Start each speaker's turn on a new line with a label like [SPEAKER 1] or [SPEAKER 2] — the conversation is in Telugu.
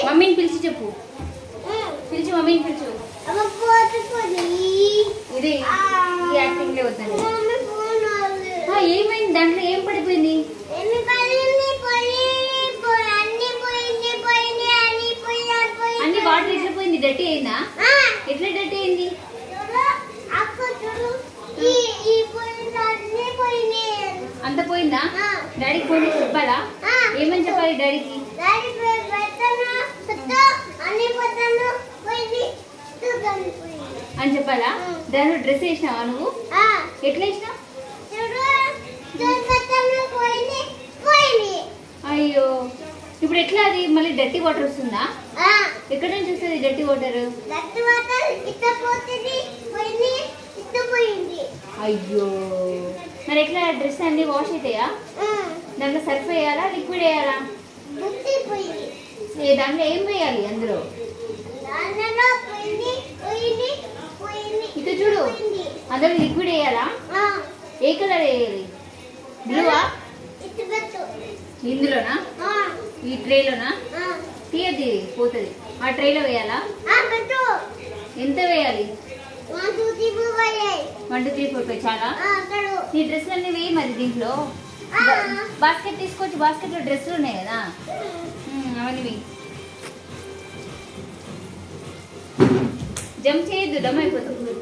[SPEAKER 1] మమ్మీని పిలిచి చెప్పు. పిలిచి మమ్మీని పిలిచు. ఇది యాక్టింగ్ లో వద్దండి. ఏమైంది? దాంట్లో ఏం పడిపోయింది? అన్ని వాటర్ ఎట్లా పోయింది? డర్టీ అయిందా? ఎట్లా డర్టీ అయింది? అంత పోయిందా? డాడీకి ఫోన్ చెప్పాలా? ఏమని చెప్పాలి డాడీకి? అని చెప్పాలా? దాంట్లో డ్రెస్ వేసినావా నువ్వు? ఎట్లా వేసినావు? అయ్యో, ఇప్పుడు ఎట్లా? అది మళ్ళీ డర్టీ వాటర్ వస్తుందా? ఎక్కడ నుంచి వస్తుంది డర్టీ వాటర్? అయ్యో, మరి ఎట్లా? డ్రెస్ అన్ని వాష్ అవుతాయా? దాంట్లో సర్ఫ్ వేయాలా, లిక్విడ్ వేయాలా? దాంట్లో ఏం వేయాలి? అందులో ఇక చూడు, అందులో లిక్విడ్ వేయాలా? ఏ కలర్ వేయాలి? బ్లూవా? ఇందులోనా? ఈ ట్రేలోనా? తీయది పోతుంది. ఆ ట్రేలో వేయాలా? ఎంత వేయాలి?
[SPEAKER 2] 1 2 3
[SPEAKER 1] 1 2 3 4 5 చాలా? నీ డ్రెస్లు అన్నీ వేయి మరి దీంట్లో. బాస్కెట్ తీసుకోవచ్చు. బాస్కెట్లో డ్రెస్సులు ఉన్నాయి కదా, అవన్నీ వేయి. జంప్ చేయొద్దు, దమ్ అయిపోతుంది.